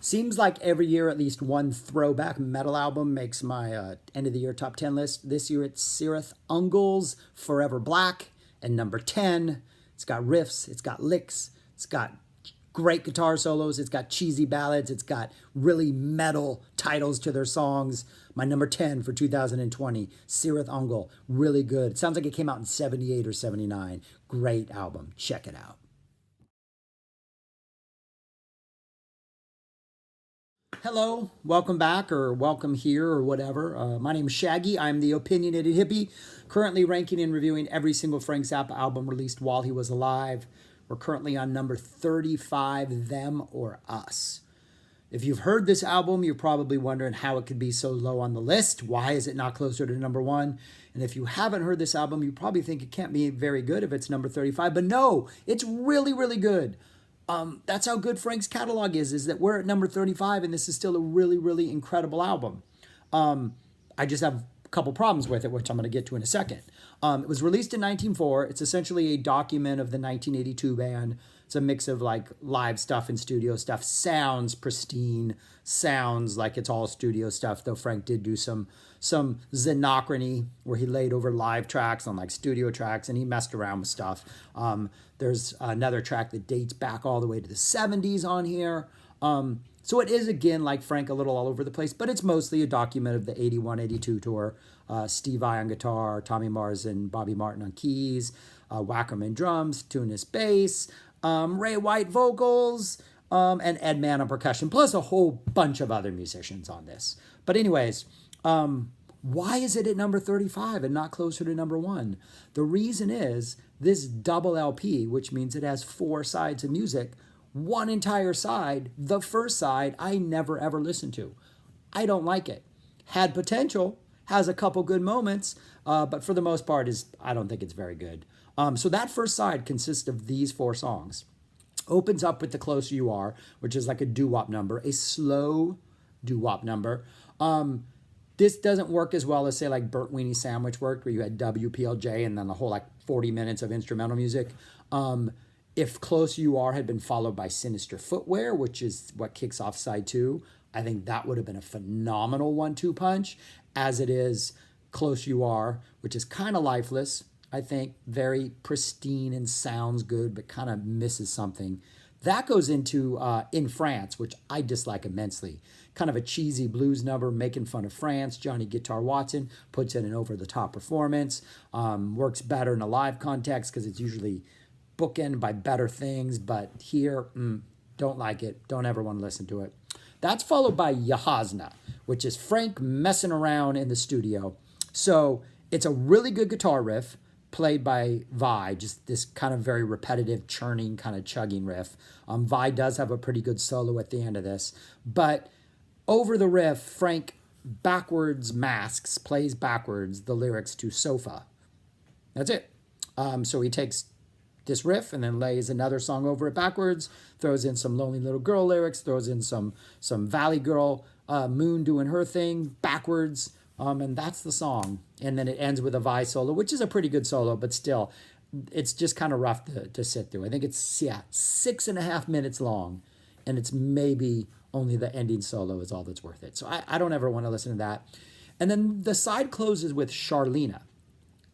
Seems like every year at least one throwback metal album makes my end of the year top 10 list. This year it's Cirith Ungol's Forever Black and number 10. It's got riffs, it's got licks, it's got great guitar solos, it's got cheesy ballads, it's got really metal titles to their songs. My number 10 for 2020, Cirith Ungol, really good. It sounds like it came out in 78 or 79. Great album, check it out. Hello, welcome back or welcome here or whatever. My name is Shaggy. I'm the opinionated hippie, currently ranking and reviewing every single Frank Zappa album released while he was alive. We're currently on number 35, Them or Us. If you've heard this album, you're probably wondering how it could be so low on the list. Why is it not closer to number 1? And if you haven't heard this album, you probably think it can't be very good if it's number 35. But no, it's really, really good. That's how good Frank's catalog is that we're at number 35 and this is still a really, really incredible album. I just have a couple problems with it, which I'm going to get to in a second. It was released in 1904. It's essentially a document of the 1982 band. It's a mix of like live stuff and studio stuff. Sounds pristine, sounds like it's all studio stuff, though Frank did do some xenochrony where he laid over live tracks on like studio tracks and he messed around with stuff. There's another track that dates back all the way to the 70s on here. So it is, again, like Frank, a little all over the place, but it's mostly a document of the 81-82 tour. Steve Vai on guitar, Tommy Mars and Bobby Martin on keys, Wackerman drums, Tunis bass, Ray White vocals, and Ed Mann on percussion, plus a whole bunch of other musicians on this. But anyways, why is it at number 35 and not closer to number 1? The reason is this double LP, which means it has 4 sides of music, one entire side, the first side, I never ever listened to. I don't like it. Had potential, has a couple good moments, but for the most part, I don't think it's very good. So that first side consists of these 4 songs. Opens up with The Closer You Are, which is like a doo-wop number, a slow doo-wop number. This doesn't work as well as, say, like Burnt Weenie Sandwich worked, where you had WPLJ and then the whole like 40 minutes of instrumental music. If Close You Are had been followed by Sinister Footwear, which is what kicks off side 2, I think that would have been a phenomenal 1-2 punch. As it is, Close You Are, which is kind of lifeless, I think, very pristine and sounds good, but kind of misses something. That goes into In France, which I dislike immensely. Kind of a cheesy blues number, making fun of France. Johnny Guitar Watson puts in an over-the-top performance. Works better in a live context because it's usually bookend by better things, but here, don't like it. Don't ever want to listen to it. That's followed by Yahazna, which is Frank messing around in the studio. So it's a really good guitar riff played by Vai, just this kind of very repetitive, churning, kind of chugging riff. Vai does have a pretty good solo at the end of this, but over the riff, Frank plays backwards the lyrics to Sofa. That's it. So he takes this riff and then lays another song over it backwards, throws in some Lonely Little Girl lyrics, throws in some Valley Girl, Moon doing her thing backwards, and that's the song. And then it ends with a Vai solo, which is a pretty good solo, but still, it's just kind of rough to sit through. I think it's 6.5 minutes long, and it's maybe only the ending solo is all that's worth it. So I don't ever want to listen to that. And then the side closes with Charlena.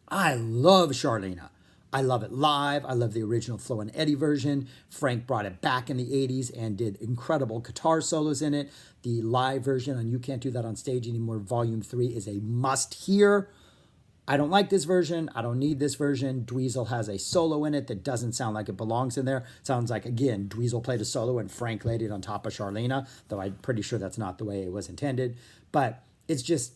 I love Charlena. I love it live. I love the original Flo and Eddie version. Frank brought it back in the 80s and did incredible guitar solos in it. The live version on You Can't Do That on Stage Anymore, Volume 3 is a must-hear. I don't like this version. I don't need this version. Dweezil has a solo in it that doesn't sound like it belongs in there. Sounds like, again, Dweezil played a solo and Frank laid it on top of Charlena, though I'm pretty sure that's not the way it was intended. But it's just,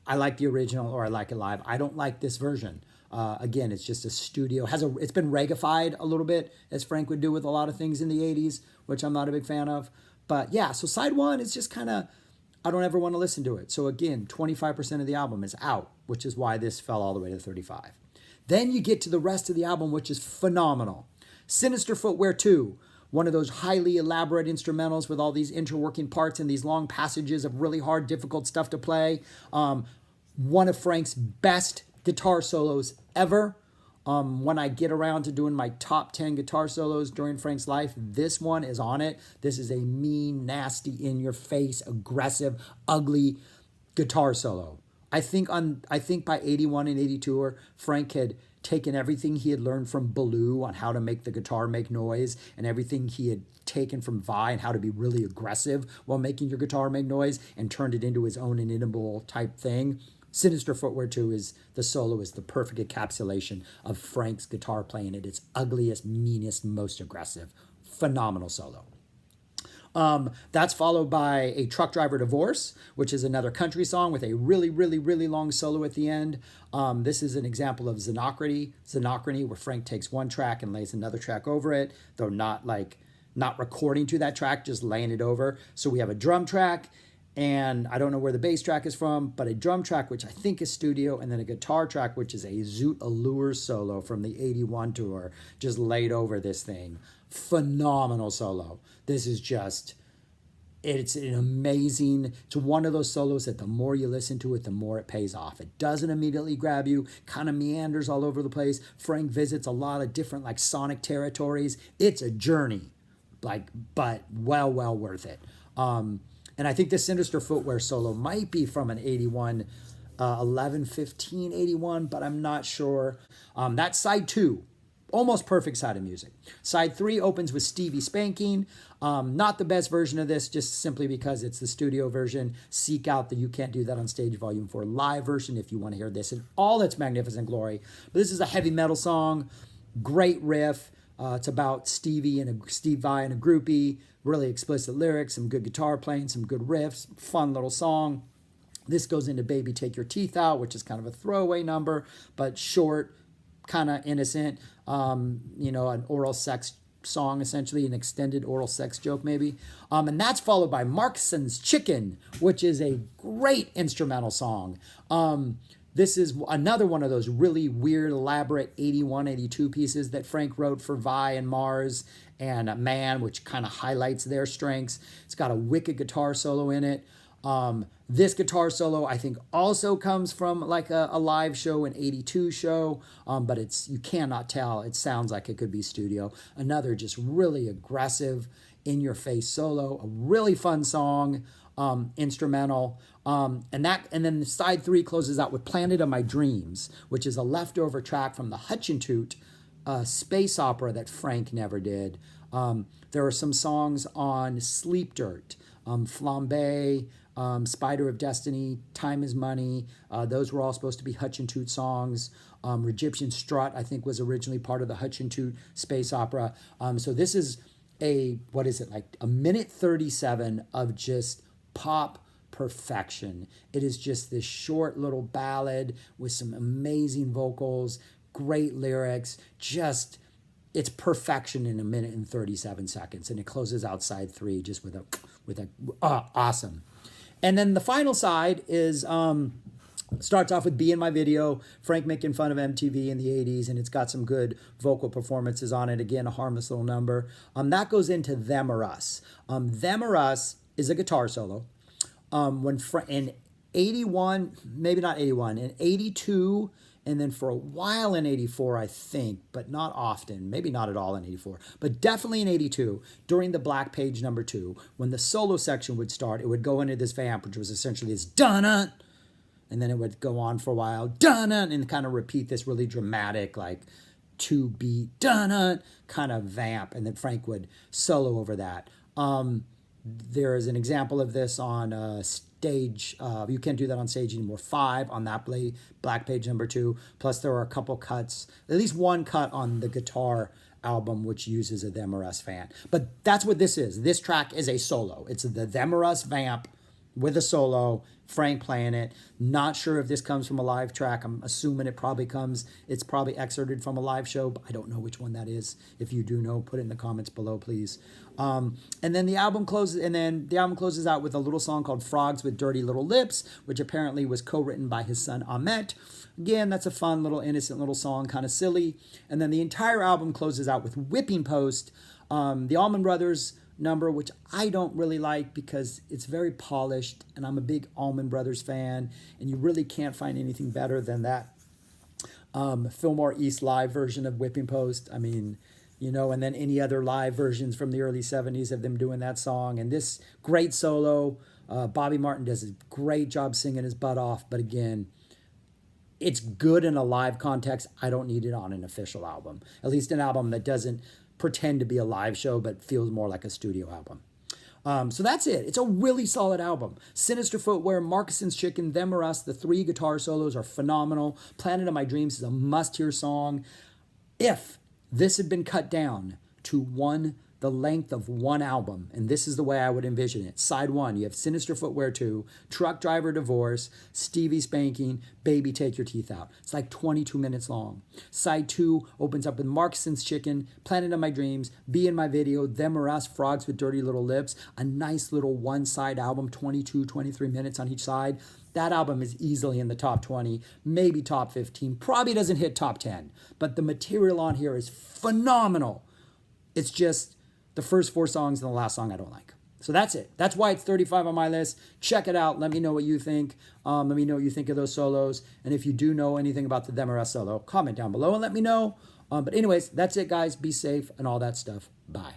I like the original or I like it live. I don't like this version. Again, it's just a studio. It's been reggae-fied a little bit, as Frank would do with a lot of things in the 80s, which I'm not a big fan of. But yeah, so side 1 is just kind of, I don't ever want to listen to it. So again, 25% of the album is out, which is why this fell all the way to 35. Then you get to the rest of the album, which is phenomenal. Sinister Footwear 2, one of those highly elaborate instrumentals with all these interworking parts and these long passages of really hard, difficult stuff to play. One of Frank's best guitar solos ever. When I get around to doing my top 10 guitar solos during Frank's life, this one is on it. This is a mean, nasty, in your face, aggressive, ugly guitar solo. I think by 81 and 82, Frank had taken everything he had learned from Baloo on how to make the guitar make noise, and everything he had taken from Vi and how to be really aggressive while making your guitar make noise, and turned it into his own inimitable type thing. Sinister Footwear 2 is the solo is the perfect encapsulation of Frank's guitar playing at its ugliest, meanest, most aggressive. Phenomenal solo. That's followed by a Truck Driver Divorce, which is another country song with a really, really, really long solo at the end. This is an example of Xenocracy, where Frank takes one track and lays another track over it, though not recording to that track, just laying it over. So we have a drum track, and I don't know where the bass track is from, but a drum track, which I think is studio, and then a guitar track, which is a Zoot Allure solo from the 81 tour, just laid over this thing. Phenomenal solo. This is just, it's an amazing, it's one of those solos that the more you listen to it, the more it pays off. It doesn't immediately grab you, kind of meanders all over the place. Frank visits a lot of different like sonic territories. It's a journey, but well worth it. And I think the Sinister Footwear solo might be from an 81, 11, 15, 81, but I'm not sure. That's side 2. Almost perfect side of music. Side 3 opens with Stevie Spanking. Not the best version of this, just simply because it's the studio version. Seek out the You Can't Do That on Stage Volume 4 live version if you want to hear this in all its magnificent glory. But this is a heavy metal song. Great riff. It's about Steve Vai and a groupie. Really explicit lyrics, some good guitar playing, some good riffs. Fun little song. This goes into Baby Take Your Teeth Out, which is kind of a throwaway number, but short, kind of innocent. An oral sex song, essentially, an extended oral sex joke, maybe. And that's followed by Markson's Chicken, which is a great instrumental song. This is another one of those really weird, elaborate 81, 82 pieces that Frank wrote for Vi and Mars and Man, which kind of highlights their strengths. It's got a wicked guitar solo in it. This guitar solo, I think, also comes from like a live show, an 82 show, but you cannot tell. It sounds like it could be studio. Another just really aggressive, in-your-face solo, a really fun song, instrumental. And then side 3 closes out with Planet of My Dreams, which is a leftover track from the Hutchintoot space opera that Frank never did. There are some songs on Sleep Dirt, Flambe, Spider of Destiny, Time is Money. Those were all supposed to be Hutchintoot songs. Egyptian Strut, I think, was originally part of the Hutchintoot space opera. So this is like a minute 37 of just pop perfection. It is just this short little ballad with some amazing vocals, great lyrics, it's perfection in a minute and 37 seconds. And it closes out side 3 just with a awesome. And then the final side is starts off with Be In My Video, Frank making fun of MTV in the 80s, and it's got some good vocal performances on it. Again, a harmless little number. That goes into Them or Us. Them or Us is a guitar solo. In 81, maybe not 81, in 82, and then for a while in 84, I think, but not often, maybe not at all in 84, but definitely in 82, during the Black Page number 2, when the solo section would start, it would go into this vamp, which was essentially this dun-dun, and then it would go on for a while, dun-dun, and kind of repeat this really dramatic, like, 2-beat, dun-dun, kind of vamp, and then Frank would solo over that. There is an example of this on stage. You Can't Do That on Stage Anymore 5 on that Black Page number 2. Plus there are a couple cuts, at least one cut on the guitar album which uses a Them or Us fan. But that's what this is. This track is a solo. It's the Them or Us vamp with a solo, Frank playing it. Not sure if this comes from a live track. I'm assuming it's probably excerpted from a live show, but I don't know which one that is. If you do know, put it in the comments below, please. And then the album closes out with a little song called Frogs with Dirty Little Lips, which apparently was co-written by his son Ahmet. Again, that's a fun little innocent little song, kind of silly. And then the entire album closes out with Whipping Post, the Allman Brothers number, which I don't really like because it's very polished, and I'm a big Allman Brothers fan, and you really can't find anything better than that Fillmore East live version of Whipping Post. I mean, you know, and then any other live versions from the early 70s of them doing that song. And this great solo. Bobby Martin does a great job singing his butt off. But again, it's good in a live context. I don't need it on an official album. At least an album that doesn't pretend to be a live show, but feels more like a studio album. So that's it. It's a really solid album. Sinister Footwear, Markison's Chicken, Them or Us, the 3 guitar solos are phenomenal. Planet of My Dreams is a must-hear song. If this had been cut down to the length of one album, and this is the way I would envision it. Side 1, you have Sinister Footwear 2, Truck Driver Divorce, Stevie Spanking, Baby Take Your Teeth Out. It's like 22 minutes long. Side 2 opens up with Markison's Chicken, Planet of My Dreams, Be in My Video, Them or Us, Frogs with Dirty Little Lips. A nice little one-side album, 22, 23 minutes on each side. That album is easily in the top 20, maybe top 15. Probably doesn't hit top 10, but the material on here is phenomenal. It's just the first 4 songs and the last song I don't like. So that's it. That's why it's 35 on my list. Check it out. Let me know what you think. Let me know what you think of those solos. And if you do know anything about the Them or Us solo, comment down below and let me know. But anyways, that's it, guys. Be safe and all that stuff. Bye.